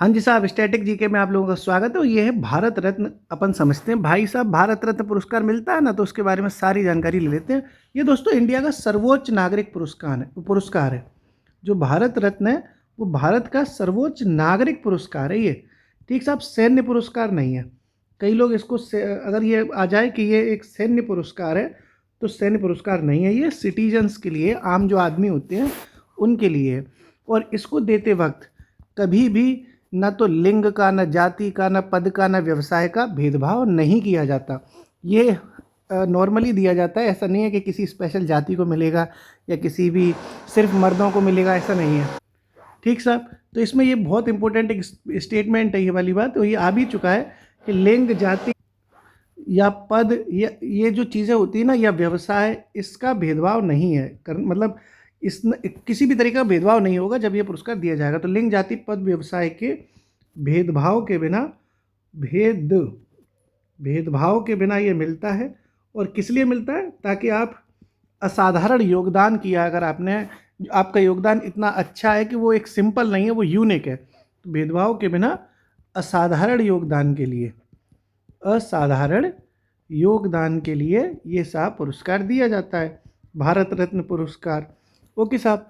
हाँ जी साहब, static GK में आप लोगों का स्वागत है। ये है भारत रत्न। अपन समझते हैं भाई साहब, भारत रत्न पुरस्कार मिलता है ना, तो उसके बारे में सारी जानकारी ले लेते हैं। ये दोस्तों इंडिया का सर्वोच्च नागरिक पुरस्कार है। जो भारत रत्न है वो भारत का सर्वोच्च नागरिक पुरस्कार है ये। ठीक साहब, सैन्य पुरस्कार नहीं है। कई लोग इसको अगर ये आ जाए कि ये एक सैन्य पुरस्कार है, तो सैन्य पुरस्कार नहीं है। ये सिटीजन्स के लिए, आम जो आदमी होते हैं उनके लिए है। और इसको देते वक्त कभी भी न तो लिंग का, न जाति का, न पद का, न व्यवसाय का भेदभाव नहीं किया जाता। ये नॉर्मली दिया जाता है। ऐसा नहीं है कि किसी स्पेशल जाति को मिलेगा या किसी भी सिर्फ मर्दों को मिलेगा, ऐसा नहीं है। ठीक साहब, तो इसमें ये बहुत इंपॉर्टेंट एक स्टेटमेंट है ये वाली बात। तो ये आ भी चुका है कि लिंग, जाति या पद, ये जो चीज़ें होती है ना, या व्यवसाय, इसका भेदभाव नहीं है। मतलब इस किसी भी तरीके का भेदभाव नहीं होगा जब ये पुरस्कार दिया जाएगा। तो लिंग, जाति, पद, व्यवसाय के भेदभाव के बिना भेदभाव के बिना ये मिलता है। और किस लिए मिलता है? ताकि आप असाधारण योगदान किया, अगर आपने, आपका योगदान इतना अच्छा है कि वो एक सिंपल नहीं है, वो यूनिक है। तो भेदभाव के बिना असाधारण योगदान के लिए ये साहब पुरस्कार दिया जाता है, भारत रत्न पुरस्कार। ओके साहब।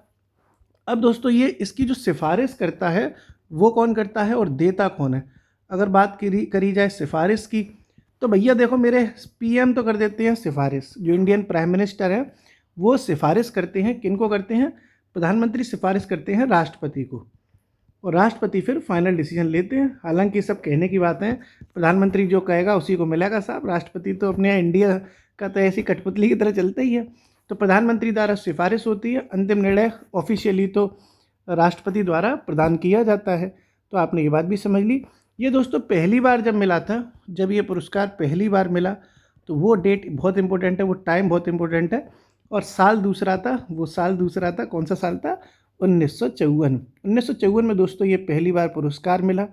अब दोस्तों ये इसकी जो सिफारिश करता है वो कौन करता है और देता कौन है? अगर बात करी जाए सिफारिश की, तो भैया देखो, मेरे पीएम तो कर देते हैं सिफारिश। जो इंडियन प्राइम मिनिस्टर है वो सिफारिश करते हैं। किनको करते हैं? प्रधानमंत्री सिफारिश करते हैं राष्ट्रपति को, और राष्ट्रपति फिर फाइनल डिसीजन लेते हैं। हालांकि सब कहने की बात है, प्रधानमंत्री जो कहेगा उसी को मिलेगा साहब। राष्ट्रपति तो अपने इंडिया का तो ऐसी कठपुतली की तरह चलता ही है। तो प्रधानमंत्री द्वारा सिफारिश होती है, अंतिम निर्णय ऑफिशियली तो राष्ट्रपति द्वारा प्रदान किया जाता है। तो आपने ये बात भी समझ ली। ये दोस्तों पहली बार जब मिला था, जब ये पुरस्कार पहली बार मिला, तो वो डेट बहुत इंपॉर्टेंट है, वो टाइम बहुत इंपॉर्टेंट है। और साल दूसरा था। वो साल दूसरा था, कौन सा साल था? 1954 में दोस्तों ये पहली बार पुरस्कार मिला,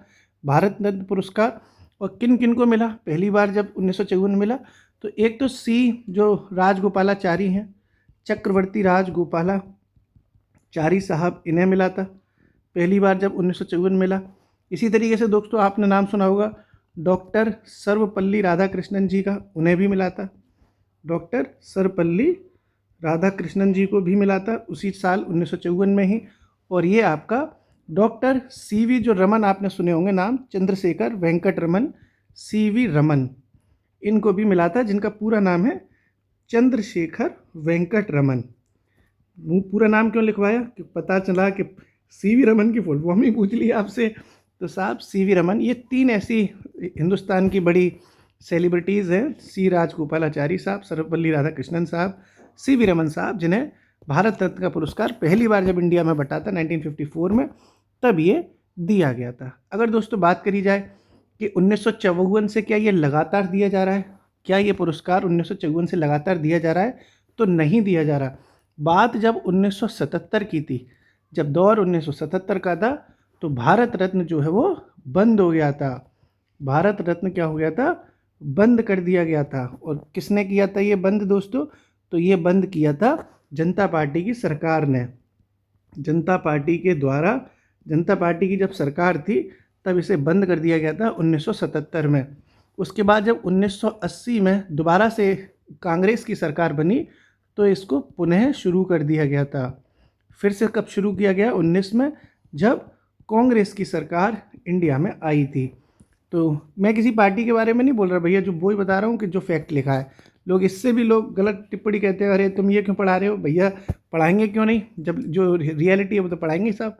भारत रत्न पुरस्कार। और किन किन को मिला पहली बार जब 1954 में मिला? तो एक तो सी जो राजगोपालाचारी हैं, चक्रवर्ती राजगोपालाचारी साहब, इन्हें मिला था पहली बार जब 1954 मिला। इसी तरीके से दोस्तों आपने नाम सुना होगा डॉक्टर सर्वपल्ली राधाकृष्णन जी का, उन्हें भी मिला था। डॉक्टर सर्वपल्ली राधाकृष्णन जी को भी मिला था उसी साल 1954 में ही। और ये आपका डॉक्टर सीवी जो रमन, आपने सुने होंगे नाम, चंद्रशेखर वेंकट रमन, सीवी रमन, इनको भी मिला था, जिनका पूरा नाम है चंद्रशेखर वेंकट रमन। पूरा नाम क्यों लिखवाया? कि पता चला कि सीवी रमन की फुल फॉर्म ही पूछ ली आपसे। तो साहब सीवी रमन, ये तीन ऐसी हिंदुस्तान की बड़ी सेलिब्रिटीज़ हैं, सी राजगोपालाचारी साहब, सर्वपल्ली राधाकृष्णन साहब, सीवी रमन साहब, जिन्हें भारत रत्न का पुरस्कार पहली बार जब इंडिया में बंटा था 1954 में, तब ये दिया गया था। अगर दोस्तों बात करी जाए कि 1954 से क्या ये लगातार दिया जा रहा है, क्या ये पुरस्कार 1954 से लगातार दिया जा रहा है? तो नहीं दिया जा रहा। बात जब 1977 की थी, जब दौर 1977 का था, तो भारत रत्न जो है वो बंद हो गया था। भारत रत्न क्या हो गया था? बंद कर दिया गया था। और किसने किया था ये बंद दोस्तों? तो ये बंद किया था जनता पार्टी की सरकार ने। जनता पार्टी के द्वारा, जनता पार्टी की जब सरकार थी तब इसे बंद कर दिया गया था 1977 में। उसके बाद जब 1980 में दोबारा से कांग्रेस की सरकार बनी, तो इसको पुनः शुरू कर दिया गया था। फिर से कब शुरू किया गया? 19 में, जब कांग्रेस की सरकार इंडिया में आई थी। तो मैं किसी पार्टी के बारे में नहीं बोल रहा भैया, जो वही बता रहा हूँ कि जो फैक्ट लिखा है। लोग इससे भी लोग गलत टिप्पणी कहते हैं, अरे तुम ये क्यों पढ़ा रहे हो? भैया पढ़ाएंगे क्यों नहीं, जब जो रियलिटी है वो तो पढ़ाएंगे साहब।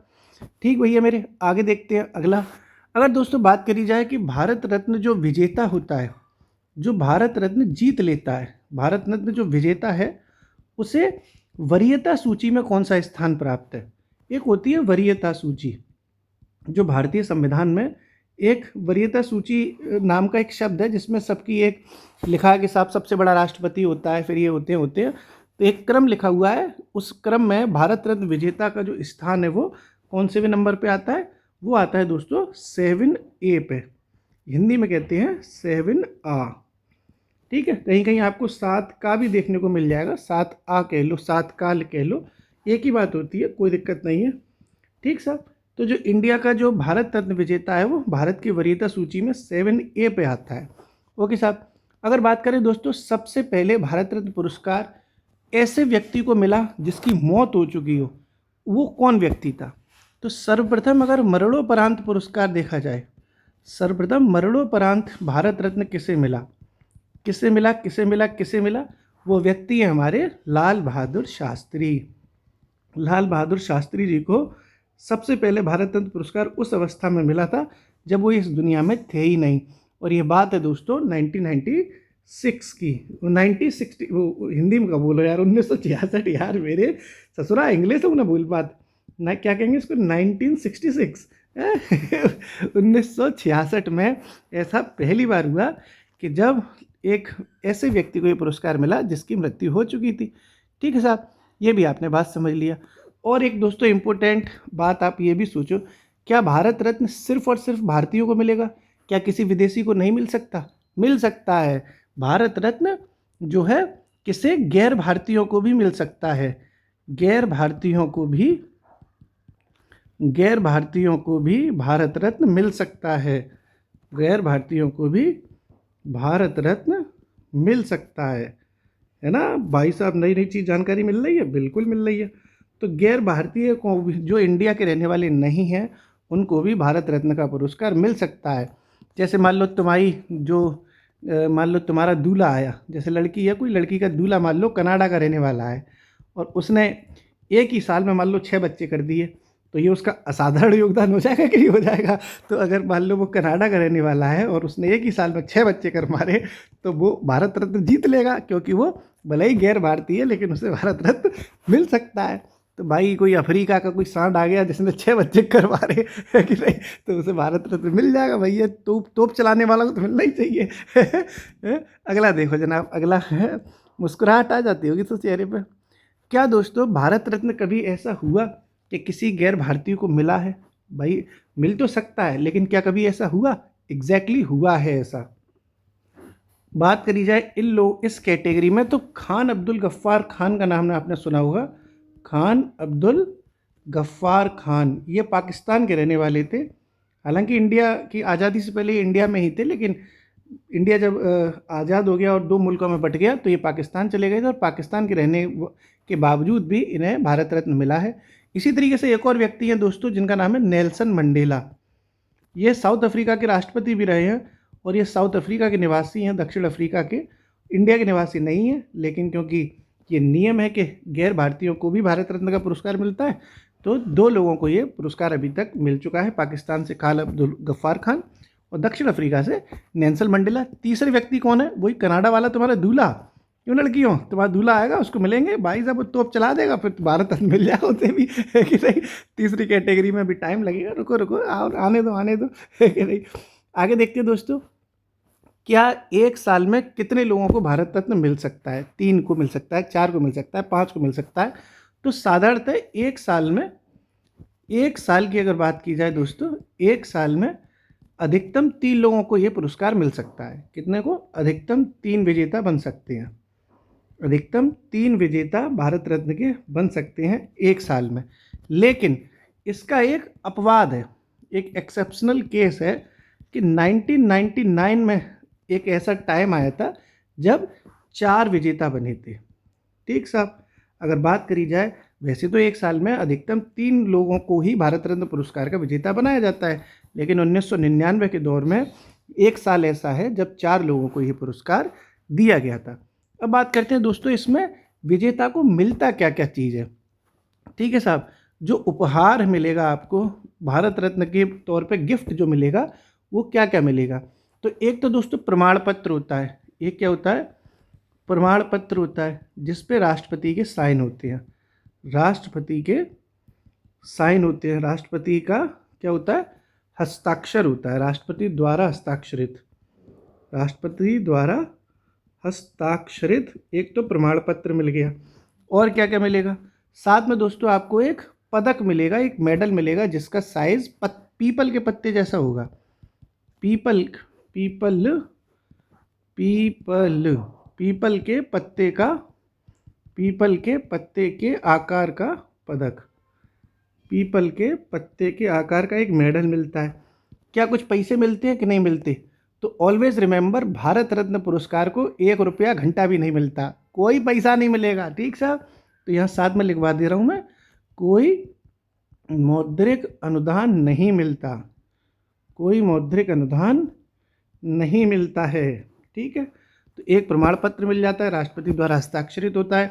ठीक भैया मेरे, आगे देखते हैं अगला। अगर दोस्तों बात करी जाए कि भारत रत्न जो विजेता होता है, जो भारत रत्न जीत लेता है, भारत रत्न जो विजेता है, उसे वरीयता सूची में कौन सा स्थान प्राप्त है? एक होती है वरीयता सूची, जो भारतीय संविधान में एक वरीयता सूची नाम का एक शब्द है, जिसमें सबकी एक लिखा है कि साहब सबसे बड़ा राष्ट्रपति होता है, फिर ये होते हैं। तो एक क्रम लिखा हुआ है, उस क्रम में भारत रत्न विजेता का जो स्थान है वो कौन से भी नंबर पे आता है? वो आता है दोस्तों 7A पे। हिंदी में कहते हैं 7A। ठीक है, कहीं कहीं आपको 7 का भी देखने को मिल जाएगा, 7A कह लो, 7 काल कह लो, एक ही बात होती है, कोई दिक्कत नहीं है। ठीक साहब, तो जो इंडिया का जो भारत रत्न विजेता है वो भारत की वरीयता सूची में 7A पे आता है। ओके साहब, अगर बात करें दोस्तों सबसे पहले भारत रत्न पुरस्कार ऐसे व्यक्ति को मिला जिसकी मौत हो चुकी हो, वो कौन व्यक्ति था? तो सर्वप्रथम अगर मरणोपरांत पुरस्कार देखा जाए, सर्वप्रथम मरणोपरांत भारत रत्न किसे मिला, किसे मिला, किसे मिला, किसे मिला? वो व्यक्ति है हमारे लाल बहादुर शास्त्री। लाल बहादुर शास्त्री जी को सबसे पहले भारत रत्न पुरस्कार उस अवस्था में मिला था जब वो इस दुनिया में थे ही नहीं। और ये बात है दोस्तों 1996 की, 1960, वो हिंदी में का बोलो यार, 1966 यार, मेरे ससुरा इंग्लिश है ना भूल बात ना, क्या कहेंगे इसको, 1966 1966 में ऐसा पहली बार हुआ कि जब एक ऐसे व्यक्ति को ये पुरस्कार मिला जिसकी मृत्यु हो चुकी थी। ठीक है साहब, ये भी आपने बात समझ लिया। और एक दोस्तों इम्पोर्टेंट बात आप ये भी सोचो, क्या भारत रत्न सिर्फ और सिर्फ भारतीयों को मिलेगा? क्या किसी विदेशी को नहीं मिल सकता? मिल सकता है। भारत रत्न जो है किसे, गैर भारतीयों को भी मिल सकता है। गैर भारतीयों को भी भारत रत्न मिल सकता है। गैर भारतीयों को भी भारत रत्न मिल सकता है ना भाई साहब? नई नई चीज़ जानकारी मिल रही है, बिल्कुल मिल रही है। तो गैर भारतीय को भी, जो इंडिया के रहने वाले नहीं हैं, उनको भी भारत रत्न का पुरस्कार मिल सकता है। जैसे मान लो मान लो तुम्हारा दूल्हा आया, जैसे लड़की है, कोई लड़की का दूल्हा मान लो कनाडा का रहने वाला है और उसने एक ही साल में मान लो 6 बच्चे कर दिए, तो ये उसका असाधारण योगदान हो जाएगा कि नहीं हो जाएगा? तो अगर मान लो वो कनाडा का रहने वाला है और उसने एक ही साल में 6 बच्चे कर मारे, तो वो भारत रत्न जीत लेगा, क्योंकि वो भले ही गैर भारतीय है लेकिन उसे भारत रत्न मिल सकता है। तो भाई कोई अफ्रीका का कोई सांड आ गया जिसने 6 बच्चे कर मारे, है कि नहीं, तो उसे भारत रत्न मिल जाएगा। भैया तोप चलाने वाला को तो मिलना ही चाहिए। अगला देखो जनाब, अगला है, मुस्कुराहट आ जाती होगी तो चेहरे पर। क्या दोस्तों भारत रत्न कभी ऐसा हुआ कि किसी गैर भारतीय को मिला है? भाई मिल तो सकता है, लेकिन क्या कभी ऐसा हुआ? एग्जैक्टली हुआ है ऐसा। बात करी जाए इस कैटेगरी में, तो खान अब्दुल गफ्फार खान का नाम आपने सुना होगा। खान अब्दुल गफ्फार खान, ये पाकिस्तान के रहने वाले थे। हालांकि इंडिया की आज़ादी से पहले इंडिया में ही थे, लेकिन इंडिया जब आज़ाद हो गया और 2 मुल्कों में बट गया तो ये पाकिस्तान चले गए थे, और पाकिस्तान के रहने के बावजूद भी इन्हें भारत रत्न मिला है। इसी तरीके से एक और व्यक्ति हैं दोस्तों जिनका नाम है नेल्सन मंडेला। ये साउथ अफ्रीका के राष्ट्रपति भी रहे हैं और ये साउथ अफ्रीका के निवासी हैं, दक्षिण अफ्रीका के, इंडिया के निवासी नहीं हैं। लेकिन क्योंकि ये नियम है कि गैर भारतीयों को भी भारत रत्न का पुरस्कार मिलता है, तो 2 लोगों को ये पुरस्कार अभी तक मिल चुका है, पाकिस्तान से खान अब्दुल गफ्फार खान और दक्षिण अफ्रीका से नेल्सन मंडेला। तीसरे व्यक्ति कौन है? वही कनाडा वाला तुम्हारा दूल्हा। क्यों लड़कियों, तुम्हारा दूल्हा आएगा उसको मिलेंगे भाई साहब, वो तोप चला देगा, फिर भारत रत्न मिल जाएगा उसे भी, है कि नहीं? तीसरी कैटेगरी में भी टाइम लगेगा, रुको रुको, आने दो, है कि नहीं? आगे देखते हैं दोस्तों, क्या एक साल में कितने लोगों को भारत रत्न मिल सकता है? 3 को मिल सकता है, 4 को मिल सकता है, 5 को मिल सकता है। तो साधारणतः एक साल की अगर बात की जाए दोस्तों, एक साल में अधिकतम 3 लोगों को ये पुरस्कार मिल सकता है। कितने को? अधिकतम 3 विजेता बन सकते हैं। अधिकतम 3 विजेता भारत रत्न के बन सकते हैं एक साल में। लेकिन इसका एक अपवाद है, एक एक्सेप्शनल केस है कि 1999 में एक ऐसा टाइम आया था जब 4 विजेता बने थे। ठीक साहब, अगर बात करी जाए, वैसे तो एक साल में अधिकतम 3 लोगों को ही भारत रत्न पुरस्कार का विजेता बनाया जाता है, लेकिन 1999 के दौर में एक साल ऐसा है जब 4 लोगों को ये पुरस्कार दिया गया था। अब बात करते हैं दोस्तों, इसमें विजेता को मिलता क्या क्या चीज़ है। ठीक है साहब, जो उपहार मिलेगा आपको भारत रत्न के तौर पे, गिफ्ट जो मिलेगा वो क्या क्या मिलेगा? तो एक तो दोस्तों प्रमाण पत्र होता है। एक क्या होता है? प्रमाण पत्र होता है जिस पे राष्ट्रपति के साइन होते हैं। राष्ट्रपति के साइन होते हैं। राष्ट्रपति का क्या होता है? हस्ताक्षर होता है, राष्ट्रपति द्वारा हस्ताक्षरित। राष्ट्रपति द्वारा हस्ताक्षरित एक तो प्रमाण पत्र मिल गया। और क्या क्या मिलेगा? साथ में दोस्तों आपको एक पदक मिलेगा, एक मेडल मिलेगा जिसका साइज पीपल के पत्ते जैसा होगा। पीपल के पत्ते के आकार का पदक। पीपल के पत्ते के आकार का एक मेडल मिलता है। क्या कुछ पैसे मिलते हैं कि नहीं मिलते? तो ऑलवेज रिमेंबर, भारत रत्न पुरस्कार को 1 रुपया घंटा भी नहीं मिलता, कोई पैसा नहीं मिलेगा। ठीक साहब, तो यहाँ साथ में लिखवा दे रहा हूँ मैं, कोई मौद्रिक अनुदान नहीं मिलता, कोई मौद्रिक अनुदान नहीं मिलता है। ठीक है, तो एक प्रमाण पत्र मिल जाता है, राष्ट्रपति द्वारा हस्ताक्षरित होता है,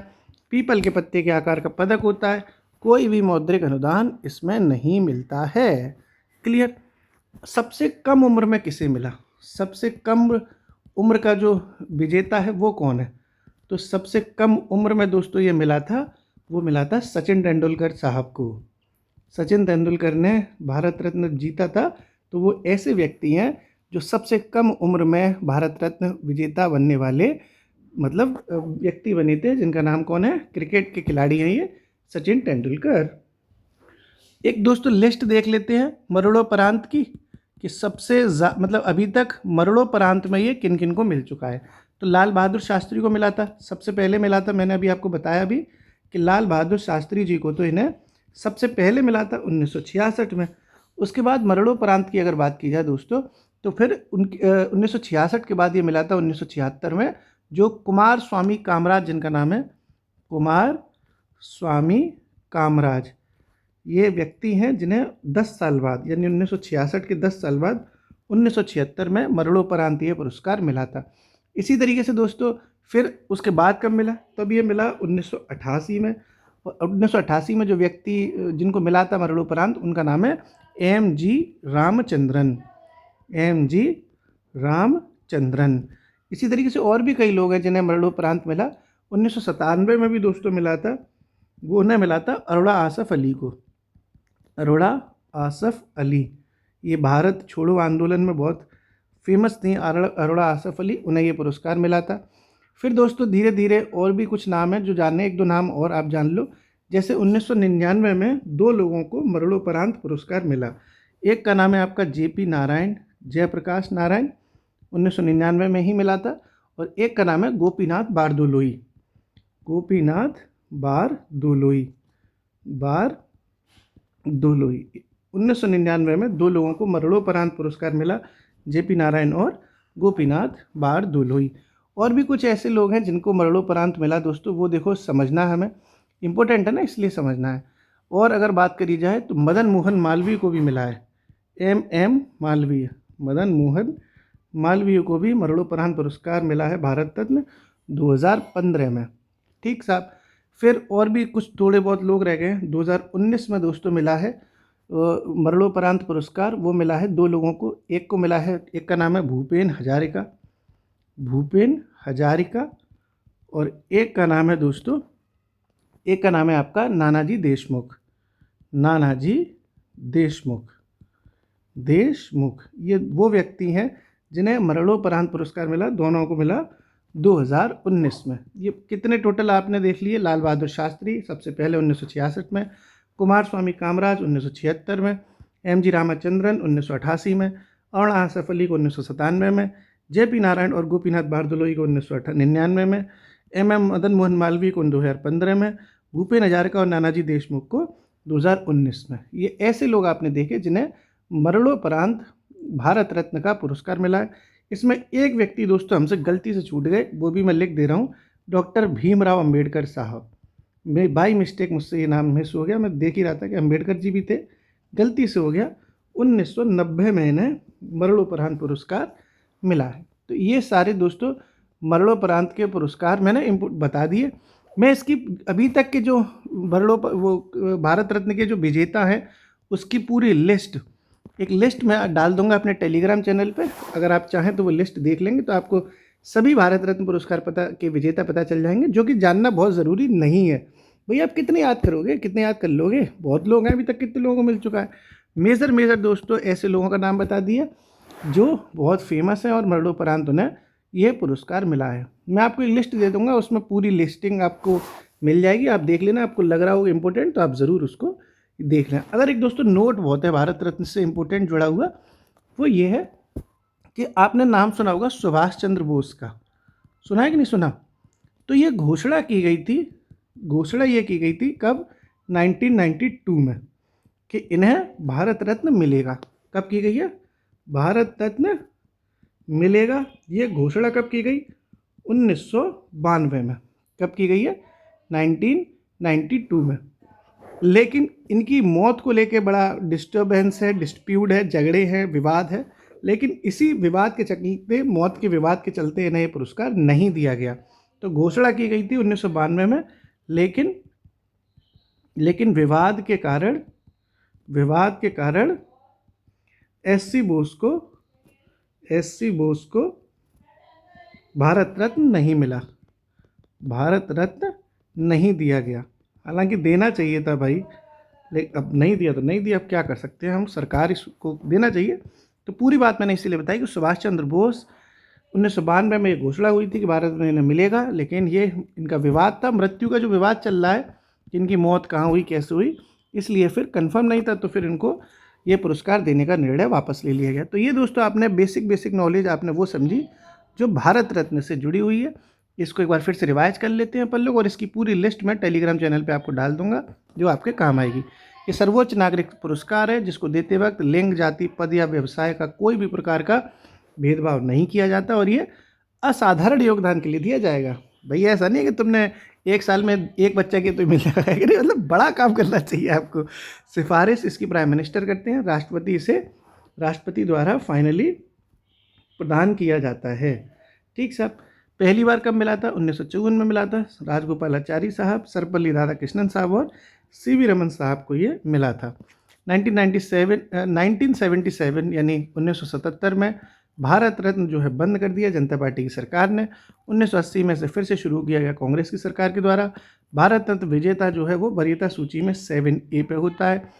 पीपल के पत्ते के आकार का पदक होता है, कोई भी मौद्रिक अनुदान इसमें नहीं मिलता है। क्लियर? सबसे कम उम्र में किसे मिला? सबसे कम उम्र का जो विजेता है वो कौन है? तो सबसे कम उम्र में दोस्तों ये मिला था, वो मिला था सचिन तेंदुलकर साहब को। सचिन तेंदुलकर ने भारत रत्न जीता था। तो वो ऐसे व्यक्ति हैं जो सबसे कम उम्र में भारत रत्न विजेता बनने वाले मतलब व्यक्ति बने थे, जिनका नाम कौन है? क्रिकेट के खिलाड़ी हैं ये, सचिन तेंदुलकर। एक दोस्तों लिस्ट देख लेते हैं मरणोपरांत की, कि सबसे मतलब अभी तक मरणोपरांत में ये किन किन को मिल चुका है। तो लाल बहादुर शास्त्री को मिला था, सबसे पहले मिला था, मैंने अभी आपको बताया भी कि लाल बहादुर शास्त्री जी को तो इन्हें सबसे पहले मिला था 1966 में। उसके बाद मरणोपरांत की अगर बात की जाए दोस्तों, तो फिर 1966 के बाद ये मिला था 1976 में, जो कुमार स्वामी कामराज, जिनका नाम है कुमार स्वामी कामराज, ये व्यक्ति हैं जिन्हें 10 साल बाद, यानी 1966 के 10 साल बाद 1976 में मरणोपरांत ये पुरस्कार मिला था। इसी तरीके से दोस्तों फिर उसके बाद कब मिला? तब ये मिला 1988 में। और 1988 में जो व्यक्ति जिनको मिला था मरणोपरांत, उनका नाम है M.G. रामचंद्रन। M.G. रामचंद्रन। इसी तरीके से और भी कई लोग हैं जिन्हें मरणोपरांत मिला। 1997 में भी दोस्तों मिला था, वो उन्हें मिला था अरोड़ा आसफ अली को। अरोड़ा आसफ अली, ये भारत छोड़ो आंदोलन में बहुत फेमस थी अरोड़ा आसफ अली, उन्हें ये पुरस्कार मिला था। फिर दोस्तों धीरे धीरे और भी कुछ नाम हैं जो जानने, एक दो नाम और आप जान लो। जैसे 1999 में 2 लोगों को मरणोपरांत पुरस्कार मिला। एक का नाम है आपका JP नारायण, जयप्रकाश नारायण, 1999 में ही मिला था। और एक का नाम है गोपीनाथ बारदोलोई, गोपीनाथ बारदोलोई, 1999 में 2 लोगों को मरणोपरांत पुरस्कार मिला, JP नारायण और गोपीनाथ बारदोलोई। और भी कुछ ऐसे लोग हैं जिनको मरणोपरांत मिला दोस्तों, वो देखो समझना है हमें, इम्पोर्टेंट है ना, इसलिए समझना है। और अगर बात करी जाए तो मदन मोहन मालवीय को भी मिला है, MM मालवीय, मदन मोहन मालवीय को भी मरणोपरांत पुरस्कार मिला है भारत रत्न 2015 में। ठीक साहब, फिर और भी कुछ थोड़े बहुत लोग रह गए हैं। 2019 में दोस्तों मिला है मरणोपरांत पुरस्कार, वो मिला है 2 लोगों को। एक को मिला है, एक का नाम है भूपेन हजारिका, भूपेन हजारिका, और एक का नाम है दोस्तों, एक का नाम है आपका नानाजी देशमुख, नानाजी देशमुख, देशमुख। ये वो व्यक्ति हैं जिन्हें मरणोपरांत पुरस्कार मिला, दोनों को मिला 2019 में। ये कितने टोटल आपने देख लिए? लाल बहादुर शास्त्री सबसे पहले 1966 में, कुमार स्वामी कामराज 1976 में, M.G. रामचंद्रन 1988 में, अरुणा आसफ अली को 1997 में, JP नारायण और गोपीनाथ बारदोलोई को 1999 में, MM मदन मोहन मालवीय को 2015 में, भूपेन हजारिका और नानाजी देशमुख को 2019 में। ये ऐसे लोग आपने देखे जिन्हें मरणोपरांत भारत रत्न का पुरस्कार मिला है। इसमें एक व्यक्ति दोस्तों हमसे गलती से छूट गए, वो भी मैं लिख दे रहा हूँ, डॉक्टर भीमराव अंबेडकर साहब। मैं बाई मिस्टेक मुझसे ये नाम मिस हो गया, मैं देख ही रहा था कि अंबेडकर जी भी थे, गलती से हो गया। 1990 में इन्हें मरणोपरांत पुरस्कार मिला है। तो ये सारे दोस्तों मरणोपरांत के पुरस्कार मैंने बता दिए। मैं इसकी अभी तक के जो भारत रत्न के जो विजेता हैं उसकी पूरी लिस्ट, एक लिस्ट मैं डाल दूंगा अपने टेलीग्राम चैनल पे, अगर आप चाहें तो वो लिस्ट देख लेंगे तो आपको सभी भारत रत्न पुरस्कार के विजेता पता चल जाएंगे, जो कि जानना बहुत ज़रूरी नहीं है। भैया आप कितने याद करोगे, कितने याद कर लोगे? बहुत लोग हैं, अभी तक कितने लोगों को मिल चुका है। मेजर दोस्तों ऐसे लोगों का नाम बता दिया जो बहुत फेमस है और मरणोपरांत उन्हें ये पुरस्कार मिला है। मैं आपको एक लिस्ट दे दूंगा, उसमें पूरी लिस्टिंग आपको मिल जाएगी, आप देख लेना। आपको लग रहा होगा इम्पोर्टेंट तो आप ज़रूर उसको देख लें। अगर एक दोस्तों नोट बहुत है भारत रत्न से इम्पोर्टेंट जुड़ा हुआ, वो ये है कि आपने नाम सुना होगा सुभाष चंद्र बोस का, सुना है कि नहीं सुना? तो ये घोषणा की गई थी, घोषणा ये की गई थी कब? 1992 में। कि इन्हें भारत रत्न मिलेगा। कब की गई है? भारत रत्न मिलेगा। ये घोषणा कब की गई? 1992 में। कब की गई है? 1992 में। लेकिन इनकी मौत को लेके बड़ा डिस्टर्बेंस है, डिस्प्यूट है, झगड़े हैं, विवाद है। लेकिन इसी विवाद के चलते, मौत के विवाद के चलते इन्हें ये पुरस्कार नहीं दिया गया। तो घोषणा की गई थी 1992 में, लेकिन विवाद के कारण एस.सी. बोस को भारत रत्न नहीं मिला, भारत रत्न नहीं दिया गया। हालांकि देना चाहिए था भाई, लेकिन अब नहीं दिया तो नहीं दिया, अब क्या कर सकते हैं हम, सरकार इसको देना चाहिए। तो पूरी बात मैंने इसीलिए बताई कि सुभाष चंद्र बोस 1992 में ये घोषणा हुई थी कि भारत में इन्हें मिलेगा, लेकिन ये इनका विवाद था, मृत्यु का जो विवाद चल रहा है कि इनकी मौत कहाँ हुई, कैसे हुई, इसलिए फिर कंफर्म नहीं था, तो फिर इनको ये पुरस्कार देने का निर्णय वापस ले लिया गया। तो ये दोस्तों आपने बेसिक नॉलेज आपने वो समझी जो भारत रत्न से जुड़ी हुई है। इसको एक बार फिर से रिवाइज कर लेते हैं अपन लोग, और इसकी पूरी लिस्ट मैं टेलीग्राम चैनल पे आपको डाल दूंगा जो आपके काम आएगी। ये सर्वोच्च नागरिक पुरस्कार है जिसको देते वक्त लिंग, जाति, पद या व्यवसाय का कोई भी प्रकार का भेदभाव नहीं किया जाता, और ये असाधारण योगदान के लिए दिया जाएगा। भैया ऐसा नहीं है कि तुमने एक साल में एक बच्चा के तो मिल जाएगा, मतलब बड़ा काम करना चाहिए आपको। सिफारिश इसकी प्राइम मिनिस्टर करते हैं, राष्ट्रपति इसे राष्ट्रपति द्वारा फाइनली प्रदान किया जाता है। ठीक साहब। पहली बार कब मिला था? 1954 में मिला था। राजगोपालाचारी साहब, सर्वपल्ली राधाकृष्णन साहब और सी.वी. रमन साहब को ये मिला था। 1977 यानी 1977 में भारत रत्न जो है बंद कर दिया जनता पार्टी की सरकार ने। 1980 में से फिर से शुरू किया गया कांग्रेस की सरकार के द्वारा। भारत रत्न विजेता जो है वो वरीयता सूची में 7A पे होता है।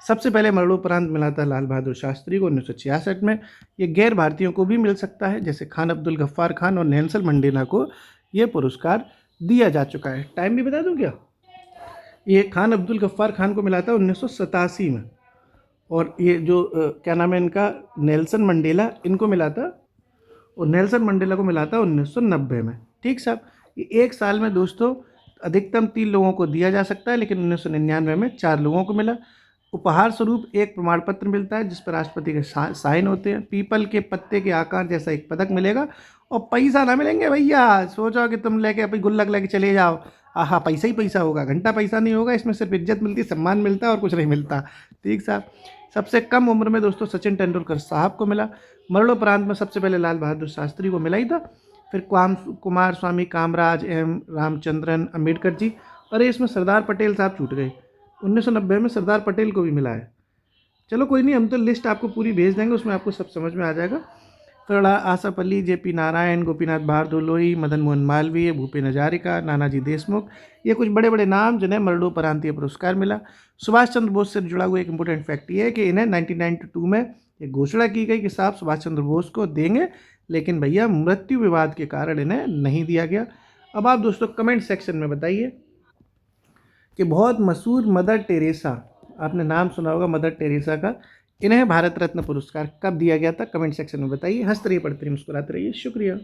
सबसे पहले मरणोपरांत मिला था लाल बहादुर शास्त्री को 1966 में। ये गैर भारतीयों को भी मिल सकता है, जैसे खान अब्दुल गफ्फार खान और नेल्सन मंडेला को ये पुरस्कार दिया जा चुका है। टाइम भी बता दूं क्या? ये खान अब्दुल गफ्फार खान को मिला था 1987 में, और ये जो क्या नाम है इनका, नेल्सन मंडेला, इनको मिला था, और नेल्सन मंडेला को मिला था 1990 में। ठीक साहब। ये एक साल में दोस्तों अधिकतम 3 लोगों को दिया जा सकता है, लेकिन 1999 में 4 लोगों को मिला। उपहार स्वरूप एक प्रमाण पत्र मिलता है जिस पर राष्ट्रपति के साइन होते हैं। पीपल के पत्ते के आकार जैसा एक पदक मिलेगा, और पैसा ना मिलेंगे भैया। सोचो कि तुम लेके अपनी गुल्लक लेके चले जाओ, आहा पैसा ही पैसा होगा, घंटा पैसा नहीं होगा। इसमें सिर्फ इज्जत मिलती, सम्मान मिलता है, और कुछ नहीं मिलता। ठीक साहब। सबसे कम उम्र में दोस्तों सचिन तेंदुलकर साहब को मिला। मरणोपरांत में सबसे पहले लाल बहादुर शास्त्री को मिला ही था, फिर कुमार स्वामी कामराज, एम रामचंद्रन, अम्बेडकर जी, और इसमें सरदार पटेल साहब छूट गए। 1990 में सरदार पटेल को भी मिला है। चलो कोई नहीं, हम तो लिस्ट आपको पूरी भेज देंगे, उसमें आपको सब समझ में आ जाएगा। थोड़ा आसफ अली, J.P. नारायण, गोपीनाथ बहादुर, मदन मोहन मालवीय, भूपेन हजारिका, नानाजी देशमुख, ये कुछ बड़े बड़े नाम जिन्हें मरणोपरांत ये पुरस्कार मिला। सुभाष चंद्र बोस से जुड़ा हुआ एक इंपॉर्टेंट फैक्ट ये है कि इन्हें 1992 में ये घोषणा की गई कि साहब सुभाष चंद्र बोस को देंगे, लेकिन भैया मृत्यु विवाद के कारण इन्हें नहीं दिया गया। अब आप दोस्तों कमेंट सेक्शन में बताइए कि बहुत मशहूर मदर टेरेसा, आपने नाम सुना होगा मदर टेरेसा का, इन्हें भारत रत्न पुरस्कार कब दिया गया था? कमेंट सेक्शन में बताइए। हंसते रहिए, पढ़ते रहिए, मुस्कुराते रहिए। शुक्रिया।